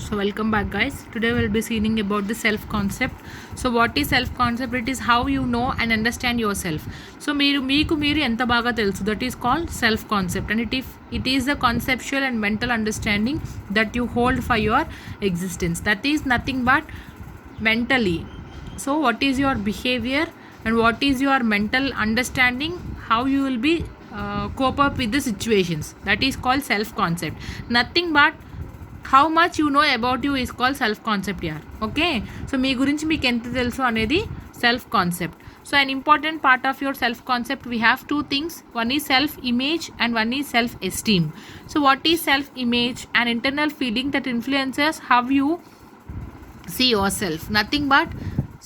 So welcome back guys. Today we'll be seeing about the self concept. So what is self concept? It is how you know and understand yourself. So మీరు ఎంత బాగా తెలుసు, that is called self concept, and it is the conceptual and mental understanding that you hold for your existence. That is nothing but mentally. So what is your behavior and what is your mental understanding, how you will be cope up with the situations, that is called self concept. Nothing but how much you know about you is call self concept యార్. Okay, so మీ గురించి మీకు ఎంత తెలుసు అనేది self concept. So an important part of your self concept we have two things. One is self image and one is self esteem. So what is self image? An internal feeling that influences how you see yourself. Nothing but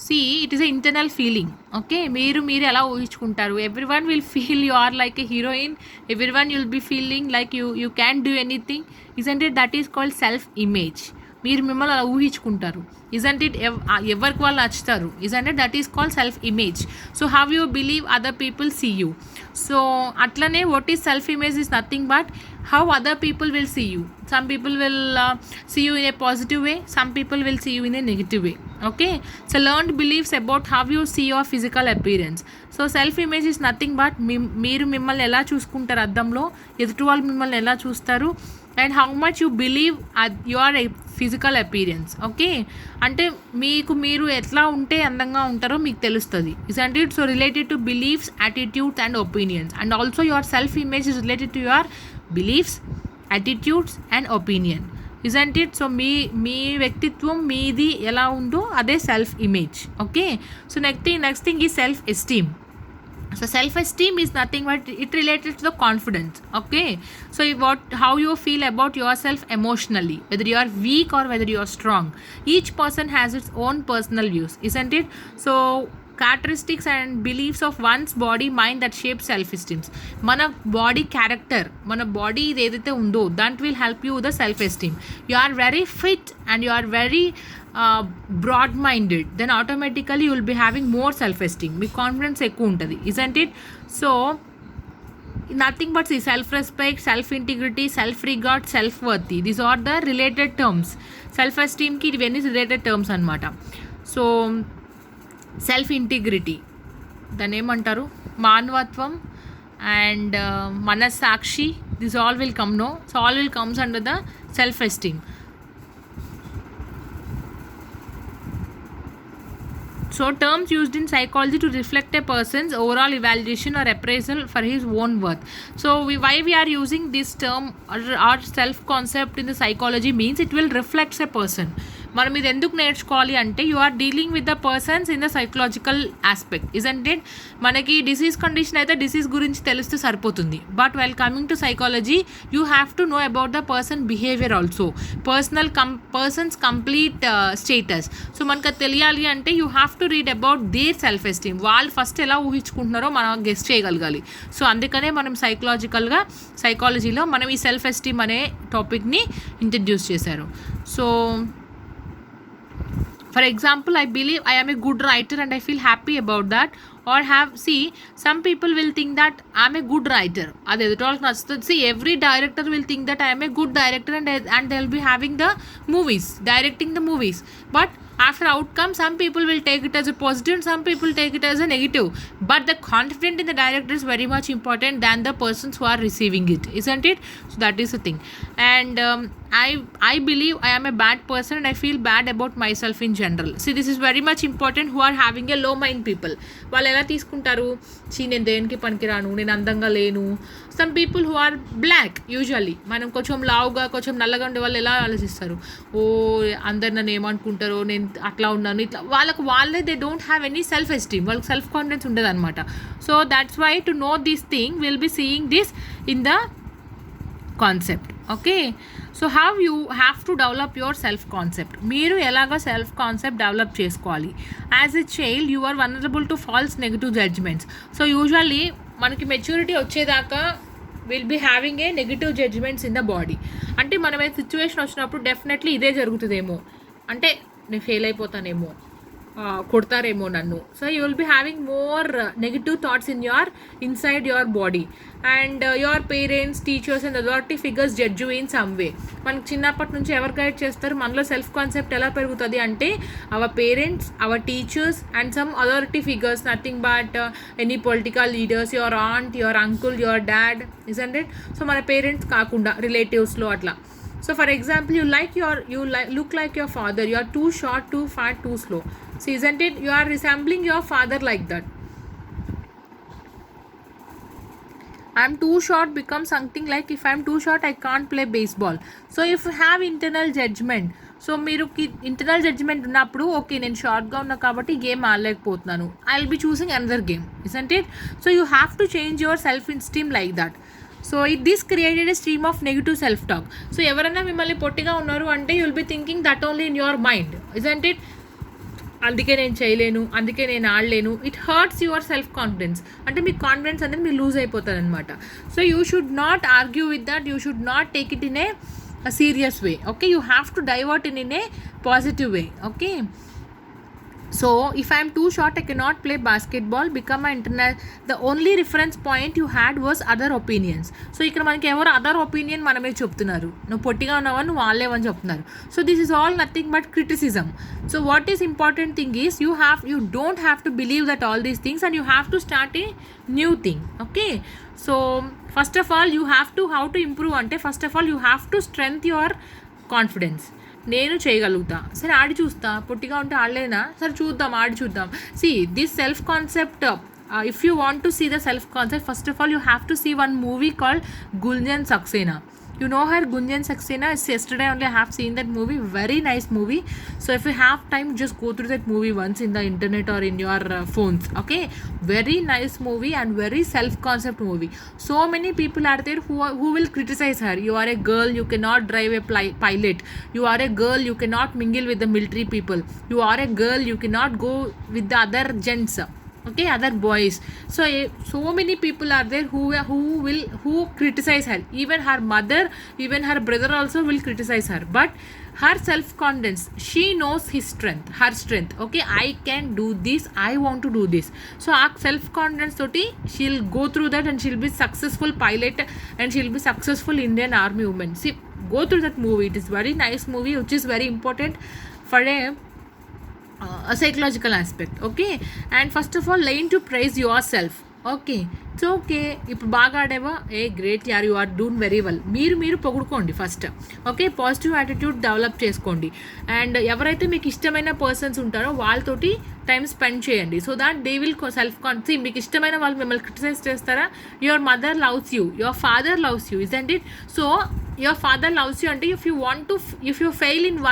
see, it is an internal feeling. Okay, మీరు ఎలా ఊహించుకుంటారు. Everyone will feel you are like a heroine. Everyone will be feeling like you can do anything. Isn't it? That is called self image. మీరు మిమ్మల్ని అలా ఊహించుకుంటారు. Isn't it? ఎవరికి వాళ్ళు నచ్చుతారు. Isn't it? That is called self image. So how you believe other people see you. So అట్లనే what is self image is nothing but how other people will see you. Some people will see you in a positive way, some people will see you in a negative way. Okay, so learned beliefs about how you see your physical appearance. So self image is nothing but మీరు మిమ్మల్ని ఎలా చూసుకుంటారు అద్దంలో, ఎదుటి వాళ్ళు మిమ్మల్ని ఎలా చూస్తారు, and how much you believe your physical appearance. Okay, అంటే మీరు ఎట్లా ఉంటే అందంగా ఉంటారో మీకు తెలుస్తుంది. Isn't it? So related to beliefs, attitudes and opinions, and also your self image is related to your beliefs, attitudes and opinion. Isn't it? So మీ వ్యక్తిత్వం మీది ఎలా ఉందో అదే self image. Okay, so next thing ఈ self esteem. So self-esteem is nothing but it related to the confidence. Okay, so how you feel about yourself emotionally, whether you are weak or whether you are strong. Each person has its own personal views, isn't it? So characteristics and beliefs of one's body mind that shape self-esteem. మన body character, మన body ఏదైతే ఉందో that will help you with the self-esteem. You are very fit and you are very broad minded, then automatically you will be having more self esteem. మీ confidence ఎక్కువ ఉంటుంది. Isn't it? So nothing but self respect, self integrity, self regard, self worthy, these are the related terms. Self ఎస్టీమ్కి ఇవన్నీ related terms అనమాట. So self integrity దాన్ని ఏమంటారు? మానవత్వం and మనస్సాక్షి, this all will come. No, so all will comes under the self esteem. So terms used in psychology to reflect a person's overall evaluation or appraisal for his own worth. So why we are using this term or self concept in the psychology means it will reflect a person. మనం ఇది ఎందుకు నేర్చుకోవాలి అంటే you are dealing with the persons in the psychological aspect. Isn't it? మనకి disease condition అయితే disease గురించి తెలిస్తే సరిపోతుంది. But while coming to psychology you have to know about the person behaviour also, persons complete status. So మనకు అది తెలియాలి అంటే you have to read about their self esteem. వాళ్ళు ఫస్ట్ ఎలా ఊహించుకుంటున్నారో మనం గెస్ట్ చేయగలగాలి. సో అందుకనే మనం సైకాలజీలో మనం ఈ సెల్ఫ్ ఎస్టీమ్ అనే టాపిక్ని ఇంట్రడ్యూస్ చేశారు. So for example, I believe I am a good writer and I feel happy about that. Or some people will think that I am a good writer. Adi edutalku nachutundi. See, every director will think that I am a good director and they'll be having the movies, directing the movies. But after outcome, some people will take it as a positive and some people take it as a negative. But the confidence in the director is very much important than the persons who are receiving it, isn't it? So that is the thing. And I believe I am a bad person and I feel bad about myself in general. See, this is very much important who are having a low mind people. వాళ్ళు ఎలా తీసుకుంటారు? నేను దేనికి పనికిరాను, నేను అందంగా లేను. Some people who are black, usually మనం కొంచెం లావుగా కొంచెం నల్లగా ఉండే వాళ్ళు ఎలా ఆలోచిస్తారు? ఓ అందరు నన్ను ఏమనుకుంటారో, నేను అట్లా ఉన్నాను ఇట్లా. వాళ్ళే they don't have any self esteem, వాళ్ళకి సెల్ఫ్ కాన్ఫిడెన్స్ ఉండదు అనమాట. So that's why to know this thing will be seeing this in the concept. Okay, so how you have to develop your self concept. మీరు ఎలాగ self concept develop చేసుకోవాలి? As a child you are vulnerable to false negative judgements. So usually మనకి maturity వచ్చేదాకా will be having a negative judgements in the body. అంటే మనం ఏ situation వచ్చినప్పుడు definitely ఇదే జరుగుతుందేమో, అంటే నేను ఫెయిల్ అయిపోతానేమో, కొడతారేమో నన్ను. So you will be having more negative thoughts in your inside your body. And your parents, teachers and authority figures judge you in some way. మనకి చిన్నప్పటి నుంచి ఎవరు గైడ్ చేస్తారు? మనలో సెల్ఫ్ కాన్సెప్ట్ ఎలా పెరుగుతుంది అంటే our parents, our teachers and some authority figures, nothing but any political leaders, your aunt, your uncle, your dad, isn't it? So మన పేరెంట్స్ కాకుండా రిలేటివ్స్లో అట్లా. So for example, look like your father. You are too short, too fat, too slow. So isn't it? You are resembling your father like that. I am too short becomes something like, if I am too short, I can't play baseball. So if you have internal judgment, so మీరు internal judgment ఉన్నప్పుడు okay నేను షార్ట్గా ఉన్నా కాబట్టి game ఆడలేకపోతున్నాను, I will be choosing another game, isn't it? So you have to change your self esteem like that. So this created a stream of negative self talk. So ఎవరైనా మిమ్మల్ని పొట్టిగా ఉన్నారు అంటే you will be thinking that only in your mind, isn't it? అందుకే నేను చేయలేను, అందుకే నేను ఆడలేను. It hurts your self confidence. అంటే మీ కాన్ఫిడెన్స్ అనేది మీరు లూజ్ అయిపోతారనమాట. So you should not argue with that, you should not take it in a serious way. Okay, you have to divert it in a positive way. Okay, so if I am too short, I cannot play basketball, become my internet. The only reference point you had was other opinions. So ఇక్కడ మనకి ఎవరు other opinion మనమే చెప్తున్నారు, నువ్వు పొట్టిగా ఉన్నావని నువ్వు వాళ్ళేవని చెప్తున్నారు. So this is all nothing but criticism. So what is important thing is you don't have to believe that all these things, and you have to start a new thing. Okay, so first of all you have to, how to improve అంటే first of all you have to strength your confidence. నేను చేయగలుగుతా, సరే ఆడి చూస్తా, పొట్టిగా ఉంటే ఆడలేనా, సరే చూద్దాం ఆడి చూద్దాం. See this self concept, if you want to see the self concept, first of all you have to see one movie called Gunjan Saxena. You know her, Gunjan Saxena? It's yesterday only I have seen that movie. Very nice movie. So if you have time, just go through that movie once in the internet or in your phones. Okay, very nice movie and very self concept movie. So many people are there who will criticize her. You are a girl, you cannot drive a pilot. You are a girl, you cannot mingle with the military people. You are a girl, you cannot go with the other gents, okay, other boys. So many people are there who criticize her. Even her mother, even her brother also will criticize her. But her self confidence, she knows her strength. Okay, I can do this, I want to do this. So our self confidence toti she'll go through that and she'll be successful pilot and she'll be successful Indian army woman. See, go through that movie. It is very nice movie which is very important for a psychological aspect. Okay, and first of all learn to praise yourself. Okay, it's okay, ఇప్పుడు బాగా ఆడేవా, a great యార్, you are doing very well. మీరు పొగుడుకోండి first. Okay, positive attitude develop చేసుకోండి. And ఎవరైతే మీకు ఇష్టమైన పర్సన్స్ ఉంటారో వాళ్ళతోటి టైం స్పెండ్ చేయండి. So that they will self confidence. మీకు ఇష్టమైన వాళ్ళు మిమ్మల్ని క్రిటిసైజ్ చేస్తారా? Your mother loves you, your father loves you, isn't it? So your father loves you అంటే if you fail in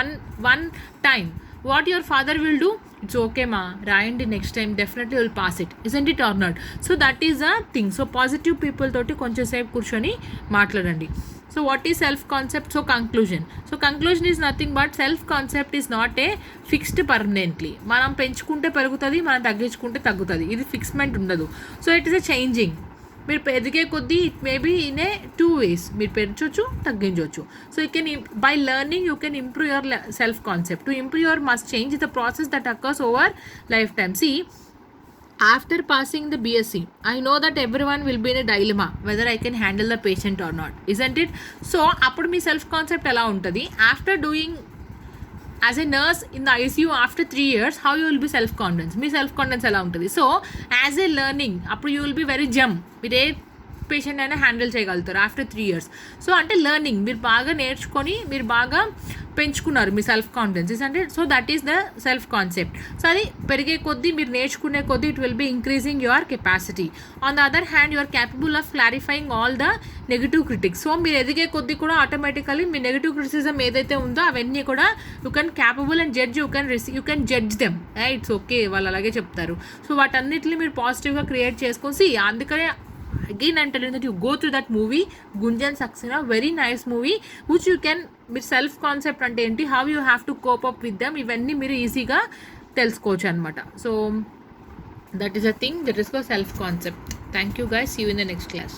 one time, what your father will do, it's okay ma, రాయండి, next time definitely will pass it, isn't it or not? So that is a thing. So positive people తోటి కొంచెం సేపు కూర్చొని మాట్లాడండి. So what is self concept? So conclusion is nothing but self concept is not a fixed permanently. మనం పెంచుకుంటే పెరుగుతుంది, మనం తగ్గించుకుంటే తగ్గుతుంది, ఇది ఫిక్స్మెంట్ ఉండదు. So it is a changing. మీరు ఎదిగే కొద్దీ it maybe in a 2 ways, మీరు పెంచవచ్చు, తగ్గించవచ్చు. So you can, by learning you can improve your self concept. To improve your must change the process that occurs over lifetime. See, after passing the BSc, I know that everyone will be in a dilemma whether I can handle the patient or not, isn't it? So అప్పుడు మీ self concept ఎలా ఉంటుంది? After doing as a nurse in the ICU after 3 years, how you will B self confidence, me self confidence ఎలా ఉంటుంది? So as a learning అప్పుడు you will be very మీరు ఏ patient అయినా handle చేయగలుగుతారు after 3 years. So అంటే learning, మీరు బాగా నేర్చుకొని మీరు బాగా పెంచుకున్నారు మీ సెల్ఫ్ కాన్ఫిడెన్స్, అంటే so that is the self concept. So అది పెరిగే కొద్దీ, మీరు నేర్చుకునే కొద్దీ it will be increasing your capacity. On the other hand you are capable of clarifying all the negative critics. So మీరు ఎదిగే కొద్దీ కూడా ఆటోమేటికలీ మీ నెగిటివ్ క్రిటిసిజం ఏదైతే ఉందో అవన్నీ కూడా you can capable and judge, you can judge them. It's okay, వాళ్ళు అలాగే చెప్తారు. సో వాటన్నిటిని మీరు పాజిటివ్గా క్రియేట్ చేసుకొని, అందుకనే again I'm telling that you go through that movie Gunjan Saxena, very nice movie which you can, మీరు సెల్ఫ్ కాన్సెప్ట్ అంటే ఏంటి, how you have to cope up with them, ఇవన్నీ మీరు ఈజీగా తెలుసుకోవచ్చు అనమాట. So that is a thing, that is called self concept. Thank you guys, see you in the next class.